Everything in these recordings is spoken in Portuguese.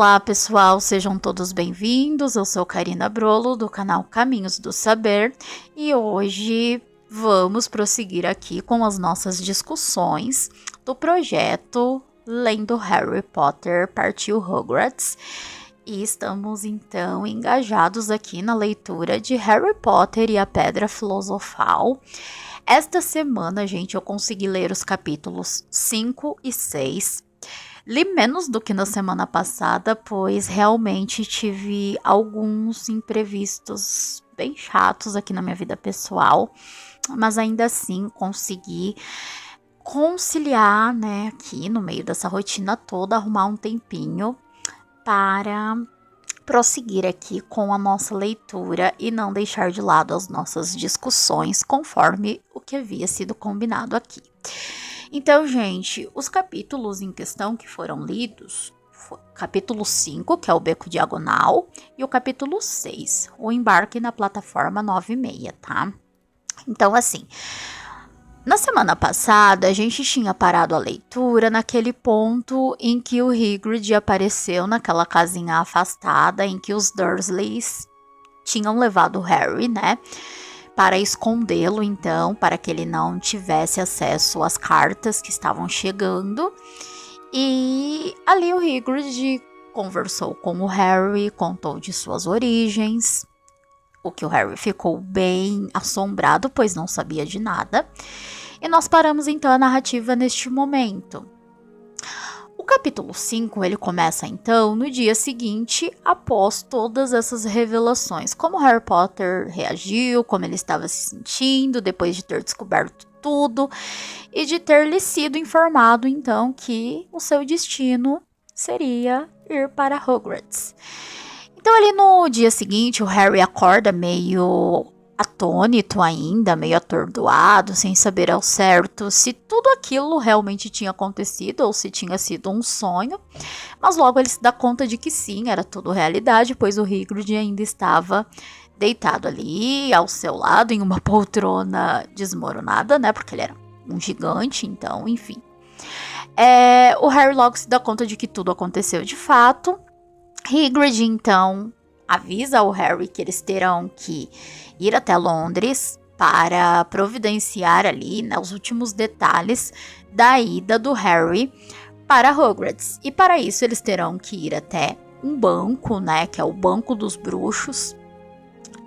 Olá pessoal, sejam todos bem-vindos. Eu sou Karina Brolo do canal Caminhos do Saber e hoje vamos prosseguir aqui com as nossas discussões do projeto Lendo Harry Potter Partiu Hogwarts. E estamos então engajados aqui na leitura de Harry Potter e a Pedra Filosofal. Esta semana, gente, eu consegui ler os capítulos 5 e 6. Li menos do que na semana passada, pois realmente tive alguns imprevistos bem chatos aqui na minha vida pessoal, mas ainda assim consegui conciliar, né, aqui no meio dessa rotina toda, arrumar um tempinho para prosseguir aqui com a nossa leitura e não deixar de lado as nossas discussões conforme o que havia sido combinado aqui. Então, gente, os capítulos em questão que foram lidos, capítulo 5, que é o Beco Diagonal, e o capítulo 6, o Embarque na Plataforma 96, tá? Então, assim, na semana passada, a gente tinha parado a leitura naquele ponto em que o Hagrid apareceu naquela casinha afastada em que os Dursleys tinham levado o Harry, né? Para escondê-lo, então, para que ele não tivesse acesso às cartas que estavam chegando. E ali o Hagrid conversou com o Harry, contou de suas origens, o que o Harry ficou bem assombrado, pois não sabia de nada. E nós paramos então a narrativa neste momento. O capítulo 5, ele começa então no dia seguinte, após todas essas revelações. Como Harry Potter reagiu, como ele estava se sentindo depois de ter descoberto tudo e de ter lhe sido informado então que o seu destino seria ir para Hogwarts. Então ali no dia seguinte, o Harry acorda meio atônito ainda, meio atordoado, sem saber ao certo se tudo aquilo realmente tinha acontecido ou se tinha sido um sonho. Mas logo ele se dá conta de que sim, era tudo realidade, pois o Hagrid ainda estava deitado ali ao seu lado em uma poltrona desmoronada, né? Porque ele era um gigante, então, enfim. O Harry logo se dá conta de que tudo aconteceu de fato. Hagrid, então, avisa ao Harry que eles terão que ir até Londres para providenciar ali, né, os últimos detalhes da ida do Harry para Hogwarts. E para isso eles terão que ir até um banco, né, que é o Banco dos Bruxos,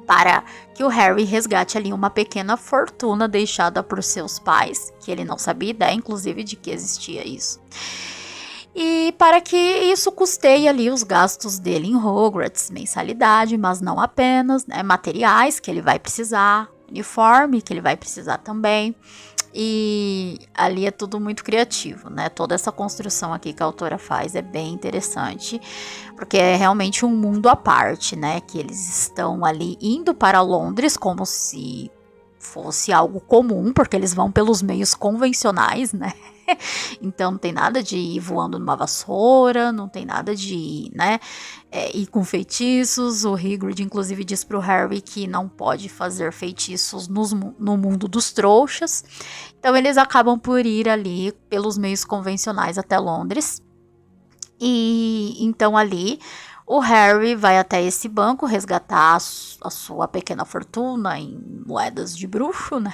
para que o Harry resgate ali uma pequena fortuna deixada por seus pais, que ele não sabia ideia, inclusive, de que existia isso. E para que isso custeie ali os gastos dele em Hogwarts, mensalidade, mas não apenas, né, materiais que ele vai precisar, uniforme que ele vai precisar também. E ali é tudo muito criativo, né? Toda essa construção aqui que a autora faz é bem interessante, porque é realmente um mundo à parte, né? Que eles estão ali indo para Londres como se fosse algo comum, porque eles vão pelos meios convencionais, né? Então não tem nada de ir voando numa vassoura, não tem nada de, né, ir com feitiços. O Hagrid inclusive diz pro Harry que não pode fazer feitiços no mundo dos trouxas. Então eles acabam por ir ali pelos meios convencionais até Londres. E então ali o Harry vai até esse banco resgatar a sua pequena fortuna em moedas de bruxo, né?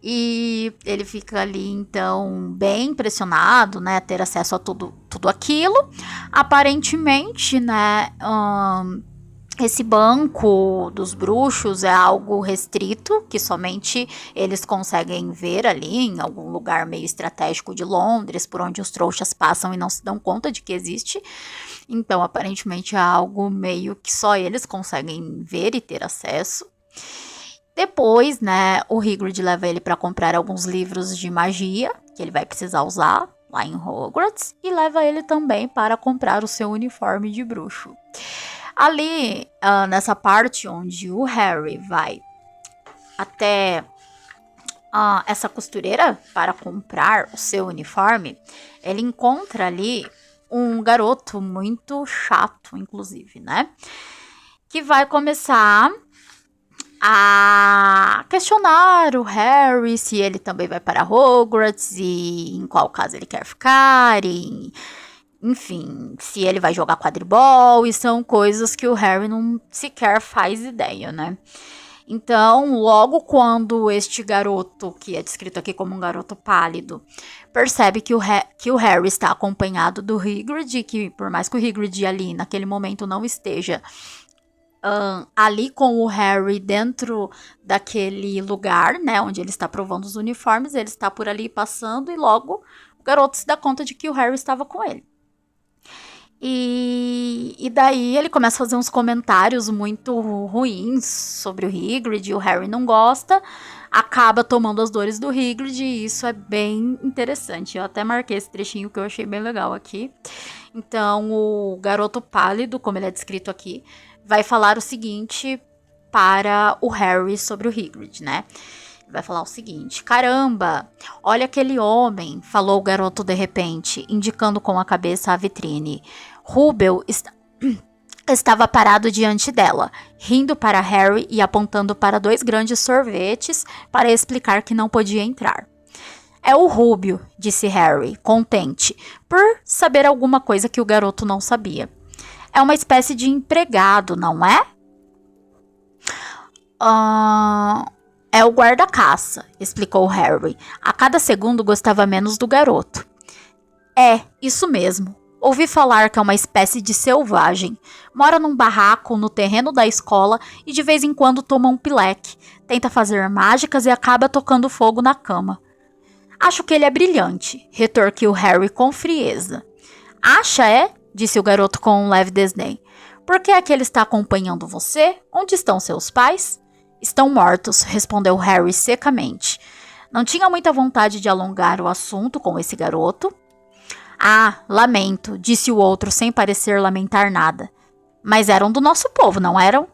E ele fica ali, então, bem impressionado, né? Ter acesso a tudo aquilo. Aparentemente, né? Esse banco dos bruxos é algo restrito, que somente eles conseguem ver ali em algum lugar meio estratégico de Londres, por onde os trouxas passam e não se dão conta de que existe. Então, aparentemente é algo meio que só eles conseguem ver e ter acesso. Depois, né, o Hagrid leva ele para comprar alguns livros de magia, que ele vai precisar usar lá em Hogwarts, e leva ele também para comprar o seu uniforme de bruxo. Ali, nessa parte onde o Harry vai até essa costureira para comprar o seu uniforme, ele encontra ali um garoto muito chato, inclusive, né? Que vai começar a questionar o Harry se ele também vai para Hogwarts e em qual casa ele quer ficar, e enfim, se ele vai jogar quadribol, e são coisas que o Harry não sequer faz ideia, né? Então, logo quando este garoto, que é descrito aqui como um garoto pálido, percebe que o Harry está acompanhado do Hagrid, que por mais que o Hagrid ali naquele momento não esteja ali com o Harry dentro daquele lugar, né, onde ele está provando os uniformes, ele está por ali passando e logo o garoto se dá conta de que o Harry estava com ele. E daí ele começa a fazer uns comentários muito ruins sobre o Hagrid, e o Harry não gosta, acaba tomando as dores do Hagrid, e isso é bem interessante. Eu até marquei esse trechinho que eu achei bem legal aqui. Então, o garoto pálido, como ele é descrito aqui, vai falar o seguinte para o Harry sobre o Hagrid, né? Vai falar o seguinte: caramba, olha aquele homem, falou o garoto de repente, indicando com a cabeça a vitrine. Rubel estava parado diante dela, rindo para Harry e apontando para 2 grandes sorvetes para explicar que não podia entrar. É o Rúbio, disse Harry, contente, por saber alguma coisa que o garoto não sabia. É uma espécie de empregado, não é? É o guarda-caça, explicou Harry. A cada segundo gostava menos do garoto. É, isso mesmo. Ouvi falar que é uma espécie de selvagem. Mora num barraco no terreno da escola e de vez em quando toma um pileque. Tenta fazer mágicas e acaba tocando fogo na cama. Acho que ele é brilhante, retorquiu Harry com frieza. Acha, é? Disse o garoto com um leve desdém. Por que é que ele está acompanhando você? Onde estão seus pais? Estão mortos, respondeu Harry secamente. Não tinha muita vontade de alongar o assunto com esse garoto. Ah, lamento, disse o outro sem parecer lamentar nada. Mas eram do nosso povo, não eram?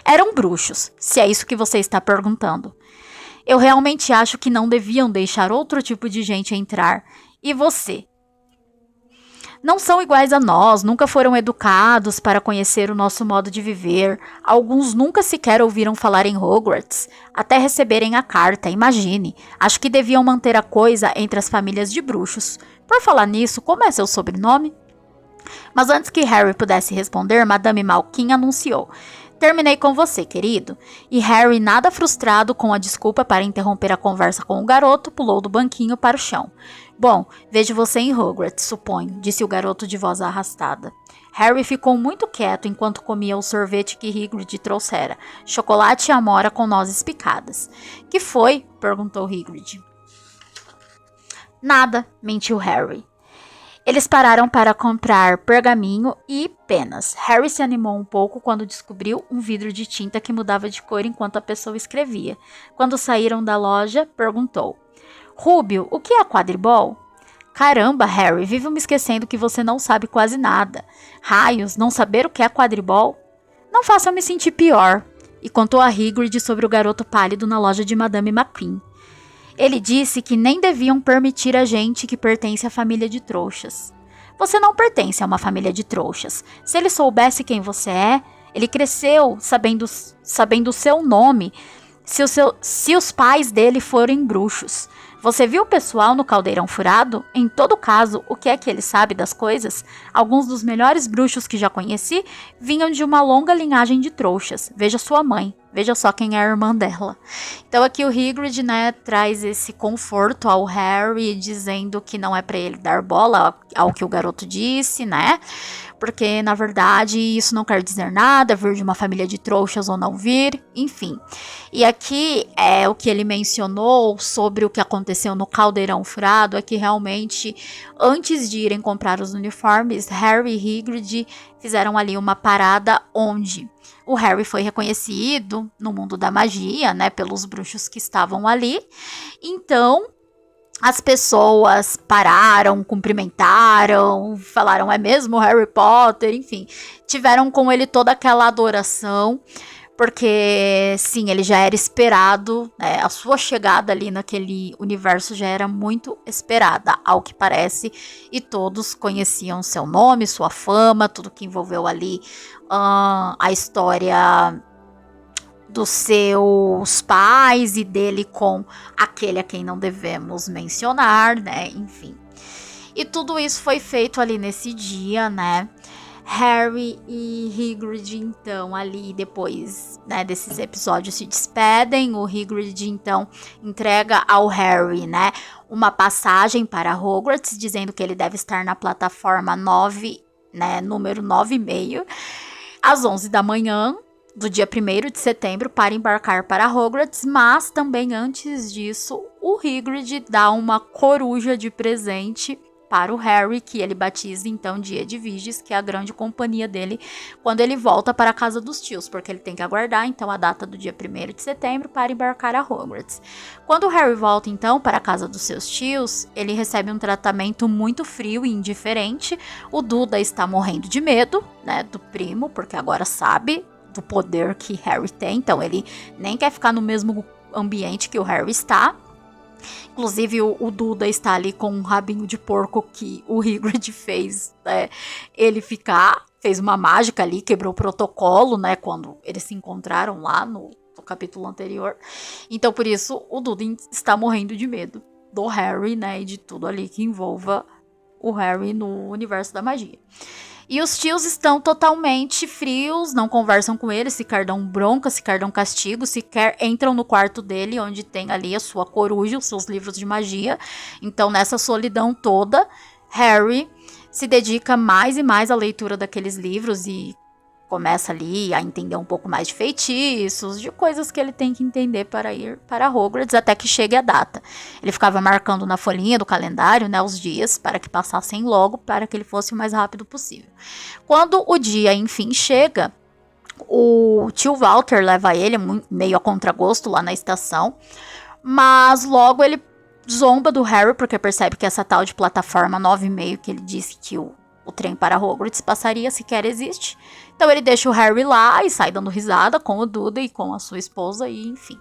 Eram bruxos, se é isso que você está perguntando. Eu realmente acho que não deviam deixar outro tipo de gente entrar. E você? Não são iguais a nós, nunca foram educados para conhecer o nosso modo de viver. Alguns nunca sequer ouviram falar em Hogwarts, até receberem a carta, imagine. Acho que deviam manter a coisa entre as famílias de bruxos. Por falar nisso, como é seu sobrenome? Mas antes que Harry pudesse responder, Madame Malkin anunciou. Terminei com você, querido. E Harry, nada frustrado com a desculpa para interromper a conversa com o garoto, pulou do banquinho para o chão. Bom, vejo você em Hogwarts, suponho, disse o garoto de voz arrastada. Harry ficou muito quieto enquanto comia o sorvete que Hagrid trouxera, chocolate e amora com nozes picadas. Que foi? Perguntou Hagrid. Nada, mentiu Harry. Eles pararam para comprar pergaminho e penas. Harry se animou um pouco quando descobriu um vidro de tinta que mudava de cor enquanto a pessoa escrevia. Quando saíram da loja, perguntou. Rúbio, o que é quadribol? Caramba, Harry, vivo me esquecendo que você não sabe quase nada. Raios, não saber o que é quadribol? Não faça eu me sentir pior. E contou a Hagrid sobre o garoto pálido na loja de Madame McQueen. Ele disse que nem deviam permitir a gente que pertence à família de trouxas. Você não pertence a uma família de trouxas. Se ele soubesse quem você é, ele cresceu sabendo o seu nome, se os pais dele forem bruxos. Você viu o pessoal no caldeirão furado? Em todo caso, o que é que ele sabe das coisas? Alguns dos melhores bruxos que já conheci vinham de uma longa linhagem de trouxas. Veja sua mãe. Veja só quem é a irmã dela. Então aqui o Hagrid, né, traz esse conforto ao Harry, dizendo que não é para ele dar bola ao que o garoto disse, né? Porque, na verdade, isso não quer dizer nada, vir de uma família de trouxas ou não vir, enfim. E aqui, o que ele mencionou sobre o que aconteceu no caldeirão furado é que realmente, antes de irem comprar os uniformes, Harry e Hagrid fizeram ali uma parada onde o Harry foi reconhecido no mundo da magia, né, pelos bruxos que estavam ali. Então, as pessoas pararam, cumprimentaram, falaram, é mesmo Harry Potter, enfim. Tiveram com ele toda aquela adoração, porque, sim, ele já era esperado, né, a sua chegada ali naquele universo já era muito esperada, ao que parece, e todos conheciam seu nome, sua fama, tudo que envolveu ali a história dos seus pais e dele com aquele a quem não devemos mencionar, né, enfim. E tudo isso foi feito ali nesse dia, né? Harry e Hagrid, então, ali depois, né, desses episódios se despedem. O Hagrid, então, entrega ao Harry, né, uma passagem para Hogwarts, dizendo que ele deve estar na plataforma 9, né, número 9,5, às 11 da manhã do dia 1º de setembro para embarcar para Hogwarts, mas também antes disso, o Hagrid dá uma coruja de presente para o Harry, que ele batiza então de Edwiges, que é a grande companhia dele quando ele volta para a casa dos tios, porque ele tem que aguardar então a data do dia 1º de setembro para embarcar a Hogwarts. Quando o Harry volta então para a casa dos seus tios, ele recebe um tratamento muito frio e indiferente. O Duda está morrendo de medo, né, do primo, porque agora sabe do poder que Harry tem, então ele nem quer ficar no mesmo ambiente que o Harry está. Inclusive o Duda está ali com um rabinho de porco que o Hagrid fez, né, ele ficar, fez uma mágica ali, quebrou o protocolo, né, quando eles se encontraram lá no capítulo anterior. Então por isso o Duda está morrendo de medo do Harry, né, e de tudo ali que envolva o Harry no universo da magia. E os tios estão totalmente frios, não conversam com ele, sequer dão bronca, sequer dão castigo, sequer entram no quarto dele, onde tem ali a sua coruja, os seus livros de magia. Então, nessa solidão toda, Harry se dedica mais e mais à leitura daqueles livros e começa ali a entender um pouco mais de feitiços, de coisas que ele tem que entender para ir para Hogwarts até que chegue a data. Ele ficava marcando na folhinha do calendário, né, os dias para que passassem logo, para que ele fosse o mais rápido possível. Quando o dia enfim chega, o tio Walter leva ele meio a contragosto lá na estação, mas logo ele zomba do Harry porque percebe que essa tal de plataforma 9,5 que ele disse que o trem para Hogwarts passaria sequer existe. Então ele deixa o Harry lá e sai dando risada com o Duda e com a sua esposa e enfim,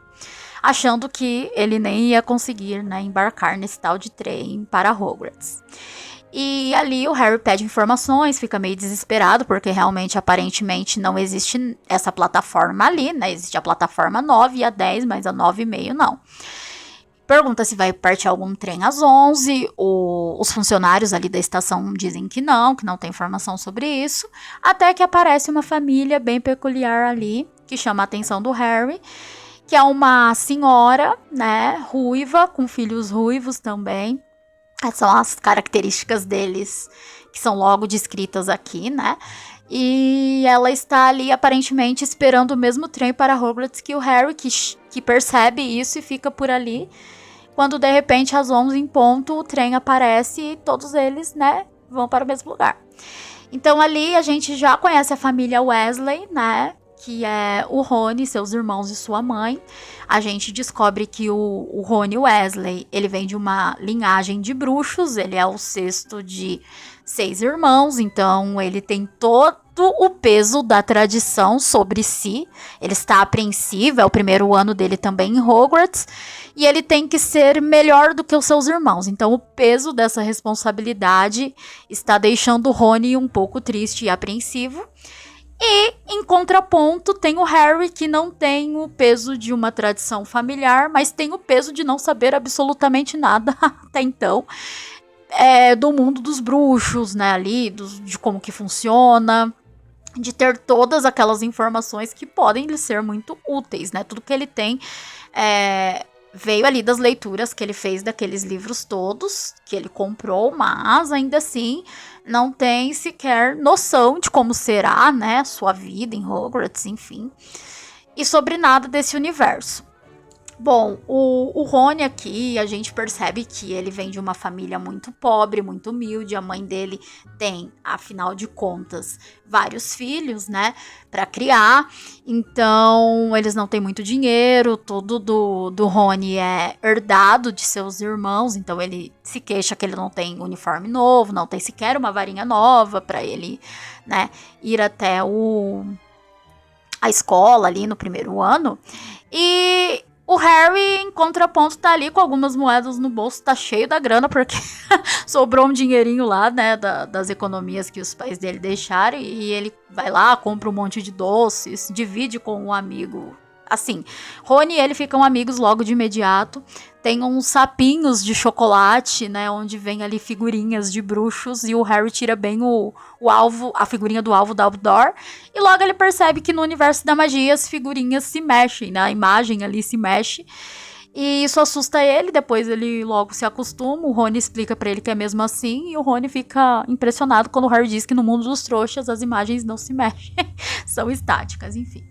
achando que ele nem ia conseguir, né, embarcar nesse tal de trem para Hogwarts. E ali o Harry pede informações, fica meio desesperado, porque realmente, aparentemente, não existe essa plataforma ali, né? Existe a plataforma 9 e a 10, mas a 9,5 não. Pergunta se vai partir algum trem às 11, os funcionários ali da estação dizem que não tem informação sobre isso, até que aparece uma família bem peculiar ali, que chama a atenção do Harry, que é uma senhora, né, ruiva, com filhos ruivos também. Essas são as características deles, que são logo descritas aqui, né? E ela está ali aparentemente esperando o mesmo trem para Hogwarts que o Harry, que percebe isso e fica por ali. Quando de repente às 11 em ponto o trem aparece e todos eles, né, vão para o mesmo lugar. Então ali a gente já conhece a família Weasley, né, que é o Rony, seus irmãos e sua mãe. A gente descobre que o Rony Weasley, ele vem de uma linhagem de bruxos, ele é o sexto de 6 irmãos, então ele tem todo o peso da tradição sobre si. Ele está apreensivo, é o primeiro ano dele também em Hogwarts, e ele tem que ser melhor do que os seus irmãos. Então o peso dessa responsabilidade está deixando o Rony um pouco triste e apreensivo. E, em contraponto, tem o Harry, que não tem o peso de uma tradição familiar, mas tem o peso de não saber absolutamente nada até então do mundo dos bruxos, né, ali, de como que funciona, de ter todas aquelas informações que podem lhe ser muito úteis, né, tudo que ele tem veio ali das leituras que ele fez daqueles livros todos, que ele comprou, mas ainda assim não tem sequer noção de como será, né, sua vida em Hogwarts, enfim, e sobre nada desse universo. Bom, o Rony aqui, a gente percebe que ele vem de uma família muito pobre, muito humilde. A mãe dele tem, afinal de contas, vários filhos, né, para criar. Então, eles não têm muito dinheiro. Tudo do Rony é herdado de seus irmãos. Então, ele se queixa que ele não tem uniforme novo, não tem sequer uma varinha nova para ele, né, ir até a escola ali no primeiro ano. E o Harry, em contraponto, tá ali com algumas moedas no bolso, tá cheio da grana, porque sobrou um dinheirinho lá, né, das economias que os pais dele deixaram, e ele vai lá, compra um monte de doces, divide com um amigo Assim, Rony e ele ficam amigos logo de imediato. Tem uns sapinhos de chocolate, né? Onde vem ali figurinhas de bruxos. E o Harry tira bem o alvo, a figurinha do alvo da Dumbledore. E logo ele percebe que no universo da magia as figurinhas se mexem, né? A imagem ali se mexe. E isso assusta ele, depois ele logo se acostuma. O Rony explica pra ele que é mesmo assim. E o Rony fica impressionado quando o Harry diz que no mundo dos trouxas as imagens não se mexem. São estáticas, enfim.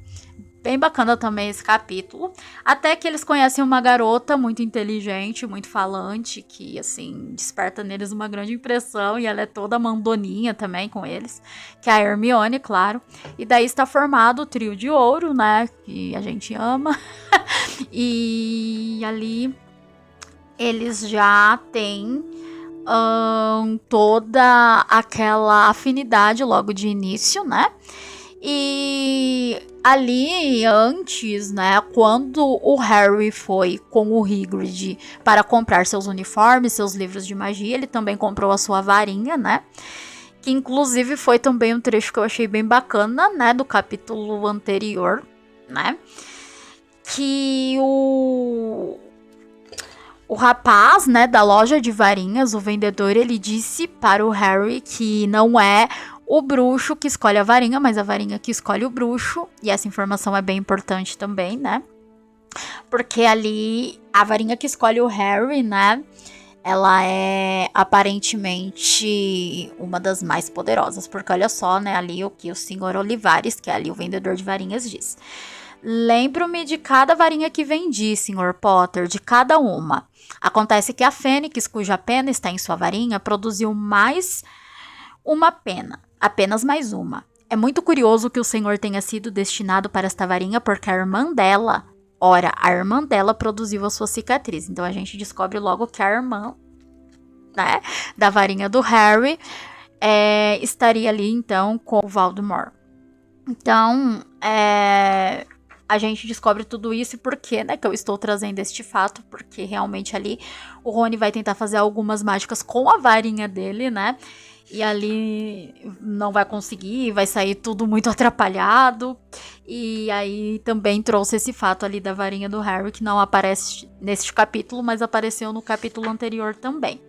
Bem bacana também esse capítulo. Até que eles conhecem uma garota muito inteligente, muito falante, que, assim, desperta neles uma grande impressão. E ela é toda mandoninha também com eles, que é a Hermione, claro. E daí está formado o trio de ouro, né, que a gente ama. E ali eles já têm toda aquela afinidade logo de início, né? E ali antes, né, quando o Harry foi com o Hagrid para comprar seus uniformes, seus livros de magia, ele também comprou a sua varinha, né? Que inclusive foi também um trecho que eu achei bem bacana, né, do capítulo anterior, né? Que o rapaz, né, da loja de varinhas, o vendedor, ele disse para o Harry que não é o bruxo que escolhe a varinha, mas a varinha que escolhe o bruxo. E essa informação é bem importante também, né? Porque ali, a varinha que escolhe o Harry, né, ela é aparentemente uma das mais poderosas. Porque olha só, né, ali o que o Sr. Olivares, que é ali o vendedor de varinhas, diz. Lembro-me de cada varinha que vendi, Sr. Potter, de cada uma. Acontece que a Fênix, cuja pena está em sua varinha, produziu mais uma pena, apenas mais uma. É muito curioso que o senhor tenha sido destinado para esta varinha porque a irmã dela, a irmã dela produziu a sua cicatriz. Então a gente descobre logo que a irmã, né, da varinha do Harry estaria ali então com o Voldemort. Então, a gente descobre tudo isso e por que, né, que eu estou trazendo este fato, porque realmente ali o Rony vai tentar fazer algumas mágicas com a varinha dele, né, e ali não vai conseguir, vai sair tudo muito atrapalhado, e aí também trouxe esse fato ali da varinha do Harry, que não aparece neste capítulo, mas apareceu no capítulo anterior também.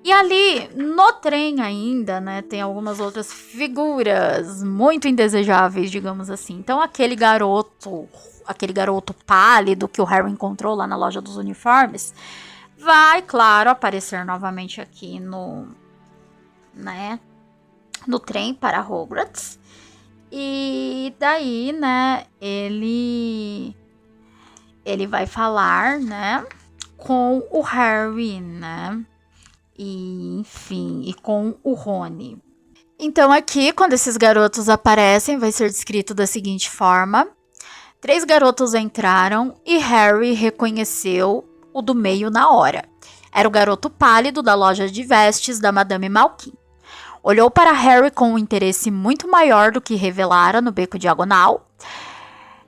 E ali, no trem ainda, né, tem algumas outras figuras muito indesejáveis, digamos assim. Então, aquele garoto pálido que o Harry encontrou lá na loja dos uniformes, vai, claro, aparecer novamente aqui no trem para Hogwarts. E daí, né, ele vai falar, né, com o Harry, né, e, enfim, e com o Rony. Então aqui, quando esses garotos aparecem, vai ser descrito da seguinte forma. 3 garotos entraram e Harry reconheceu o do meio na hora. Era o garoto pálido da loja de vestes da Madame Malkin. Olhou para Harry com um interesse muito maior do que revelara no beco diagonal.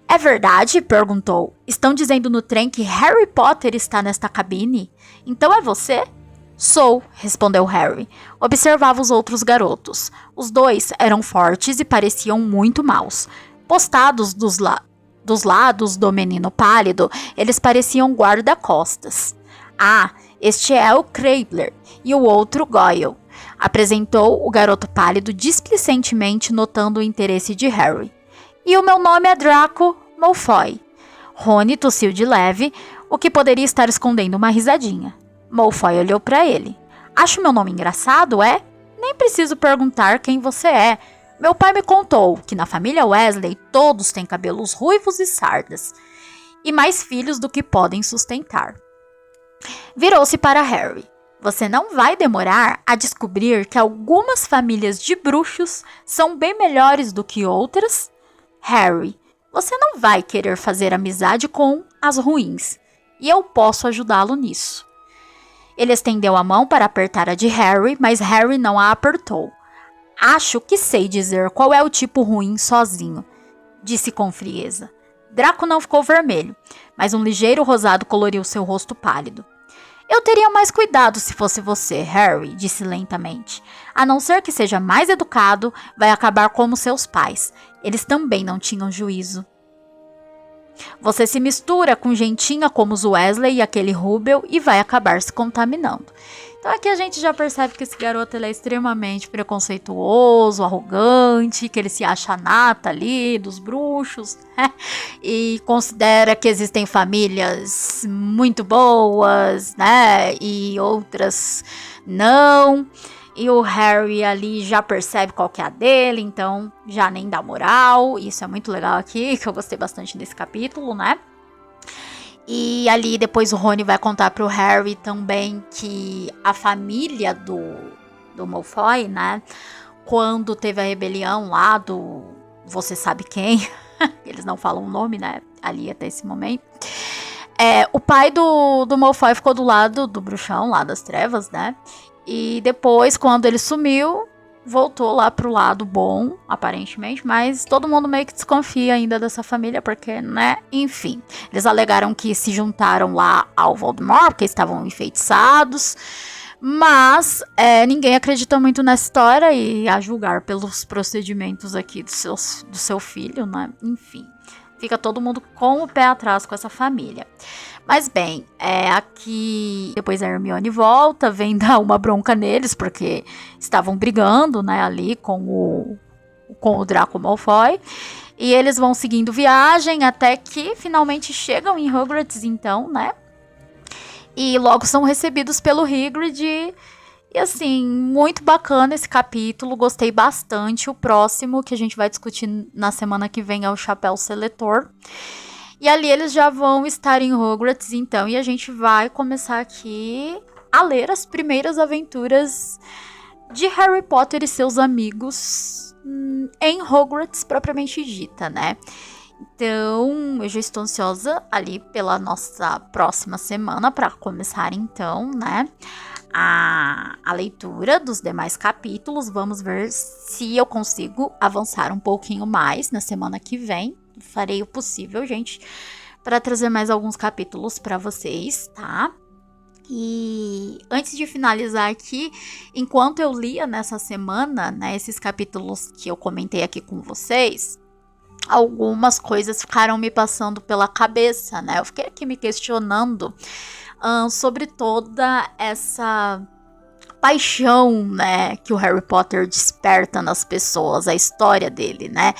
É verdade? Perguntou. Estão dizendo no trem que Harry Potter está nesta cabine? Então é você? Sou, respondeu Harry. Observava os outros garotos. Os 2 eram fortes e pareciam muito maus. Postados dos lados do menino pálido, eles pareciam guarda-costas. Ah, este é o Crabler e o outro Goyle, apresentou o garoto pálido displicentemente, notando o interesse de Harry. E o meu nome é Draco Malfoy. Rony tossiu de leve, o que poderia estar escondendo uma risadinha. Malfoy olhou para ele. Acho meu nome engraçado, é? Nem preciso perguntar quem você é. Meu pai me contou que na família Weasley todos têm cabelos ruivos e sardas. E mais filhos do que podem sustentar. Virou-se para Harry. Você não vai demorar a descobrir que algumas famílias de bruxos são bem melhores do que outras? Harry, você não vai querer fazer amizade com as ruins. E eu posso ajudá-lo nisso. Ele estendeu a mão para apertar a de Harry, mas Harry não a apertou. Acho que sei dizer qual é o tipo ruim sozinho, disse com frieza. Draco não ficou vermelho, mas um ligeiro rosado coloriu seu rosto pálido. Eu teria mais cuidado se fosse você, Harry, disse lentamente. A não ser que seja mais educado, vai acabar como seus pais. Eles também não tinham juízo. Você se mistura com gentinha como os Weasley e aquele Rubel e vai acabar se contaminando. Então aqui a gente já percebe que esse garoto ele é extremamente preconceituoso, arrogante, que ele se acha nata ali dos bruxos, né? E considera que existem famílias muito boas, né? E outras não. E o Harry ali já percebe qual que é a dele, então já nem dá moral. Isso é muito legal aqui, que eu gostei bastante desse capítulo, né? E ali depois o Rony vai contar pro Harry também que a família do Malfoy, né? Quando teve a rebelião lá do você sabe quem, eles não falam o nome, né? Ali até esse momento. O pai do Malfoy ficou do lado do bruxão, lá das trevas, né? E depois, quando ele sumiu, voltou lá pro lado bom, aparentemente, mas todo mundo meio que desconfia ainda dessa família, porque, né, enfim. Eles alegaram que se juntaram lá ao Voldemort, porque estavam enfeitiçados, mas ninguém acredita muito nessa história, e a julgar pelos procedimentos aqui do seu filho, né, enfim. Fica todo mundo com o pé atrás com essa família. Mas bem, aqui depois a Hermione volta, vem dar uma bronca neles, porque estavam brigando, né, ali com o Draco Malfoy. E eles vão seguindo viagem até que finalmente chegam em Hogwarts, então, né? E logo são recebidos pelo Hagrid. E assim, muito bacana esse capítulo, gostei bastante. O próximo que a gente vai discutir na semana que vem é o Chapéu Seletor. E ali eles já vão estar em Hogwarts, então, e a gente vai começar aqui a ler as primeiras aventuras de Harry Potter e seus amigos em Hogwarts, propriamente dita, né? Então, eu já estou ansiosa ali pela nossa próxima semana para começar, então, né? A leitura dos demais capítulos. Vamos ver se eu consigo avançar um pouquinho mais na semana que vem. Farei o possível, gente, para trazer mais alguns capítulos para vocês, tá? E antes de finalizar aqui, enquanto eu lia nessa semana, né, esses capítulos que eu comentei aqui com vocês, algumas coisas ficaram me passando pela cabeça, né? Eu fiquei aqui me questionando sobre toda essa paixão, né, que o Harry Potter desperta nas pessoas, a história dele, né?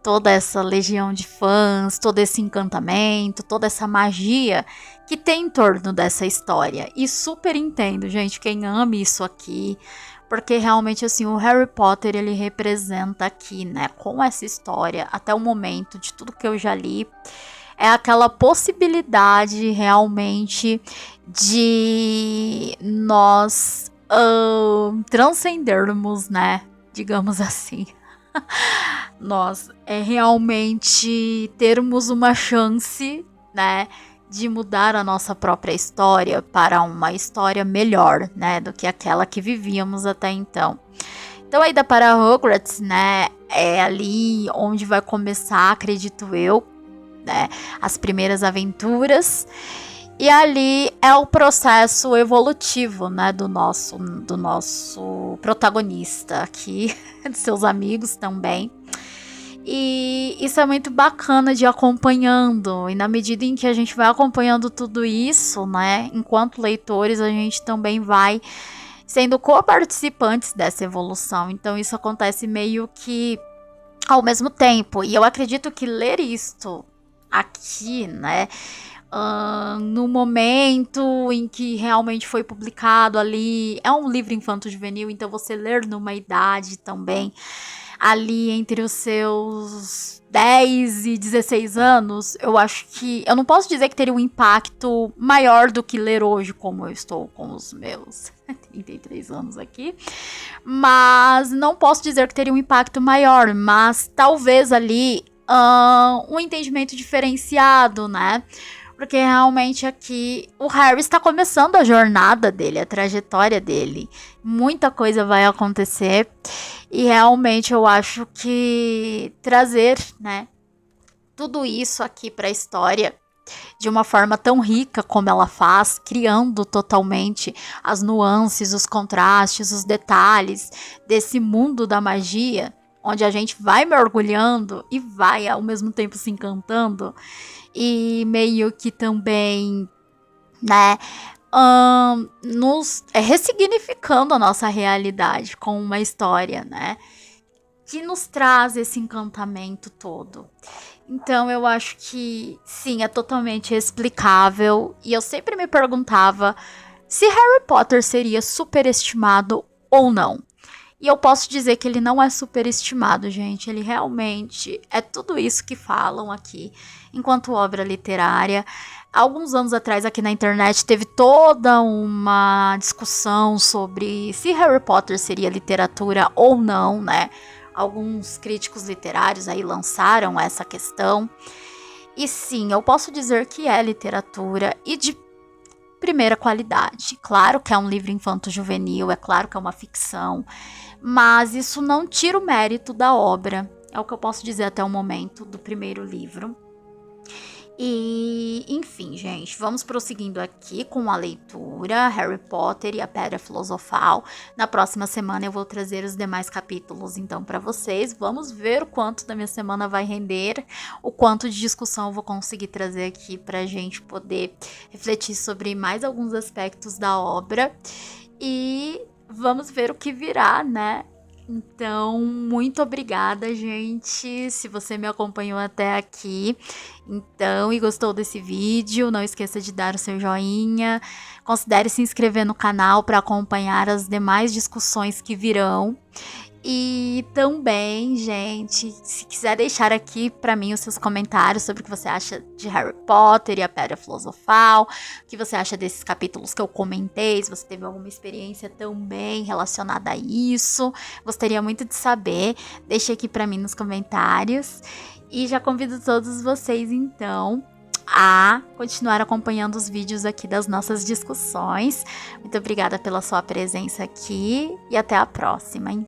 Toda essa legião de fãs, todo esse encantamento, toda essa magia que tem em torno dessa história. E super entendo, gente, quem ama isso aqui, porque realmente, assim, o Harry Potter, ele representa aqui, né, com essa história, até o momento, de tudo que eu já li, é aquela possibilidade realmente de nós transcendermos, né, digamos assim, nós realmente termos uma chance, né, de mudar a nossa própria história para uma história melhor, né, do que aquela que vivíamos até então. Então a ida para Hogwarts, né, é ali onde vai começar, acredito eu, né, as primeiras aventuras. E ali é o processo evolutivo, né, do nosso protagonista aqui, de seus amigos também. E isso é muito bacana de ir acompanhando. E na medida em que a gente vai acompanhando tudo isso, né, enquanto leitores, a gente também vai sendo co-participantes dessa evolução. Então isso acontece meio que ao mesmo tempo. E eu acredito que ler isto aqui, né, no momento em que realmente foi publicado ali, é um livro infanto-juvenil, então você ler numa idade também ali entre os seus 10 e 16 anos, eu acho que, eu não posso dizer que teria um impacto maior do que ler hoje, como eu estou com os meus 33 anos aqui, mas não posso dizer que teria um impacto maior, mas talvez ali um entendimento diferenciado, né? Porque realmente aqui o Harry está começando a jornada dele, a trajetória dele. Muita coisa vai acontecer e realmente eu acho que trazer, né, tudo isso aqui para a história de uma forma tão rica como ela faz, criando totalmente as nuances, os contrastes, os detalhes desse mundo da magia, onde a gente vai mergulhando e vai ao mesmo tempo se encantando e meio que também, né, nos ressignificando a nossa realidade com uma história, né, que nos traz esse encantamento todo. Então eu acho que sim, é totalmente explicável. E eu sempre me perguntava se Harry Potter seria superestimado ou não. E eu posso dizer que ele não é superestimado, gente. Ele realmente é tudo isso que falam aqui, enquanto obra literária. Alguns anos atrás, aqui na internet, teve toda uma discussão sobre se Harry Potter seria literatura ou não, né? Alguns críticos literários aí lançaram essa questão. E sim, eu posso dizer que é literatura e de primeira qualidade. Claro que é um livro infanto-juvenil, é claro que é uma ficção, mas isso não tira o mérito da obra. É o que eu posso dizer até o momento do primeiro livro. E, enfim, gente, vamos prosseguindo aqui com a leitura, Harry Potter e a Pedra Filosofal. Na próxima semana eu vou trazer os demais capítulos, então, para vocês. Vamos ver o quanto da minha semana vai render, o quanto de discussão eu vou conseguir trazer aqui pra gente poder refletir sobre mais alguns aspectos da obra. E vamos ver o que virá, né? Então, muito obrigada, gente, se você me acompanhou até aqui. Então, e gostou desse vídeo, não esqueça de dar o seu joinha. Considere se inscrever no canal para acompanhar as demais discussões que virão. E também, gente, se quiser deixar aqui para mim os seus comentários sobre o que você acha de Harry Potter e a Pedra Filosofal, o que você acha desses capítulos que eu comentei, se você teve alguma experiência também relacionada a isso, gostaria muito de saber. Deixe aqui para mim nos comentários. E já convido todos vocês, então, a continuar acompanhando os vídeos aqui das nossas discussões. Muito obrigada pela sua presença aqui e até a próxima, hein?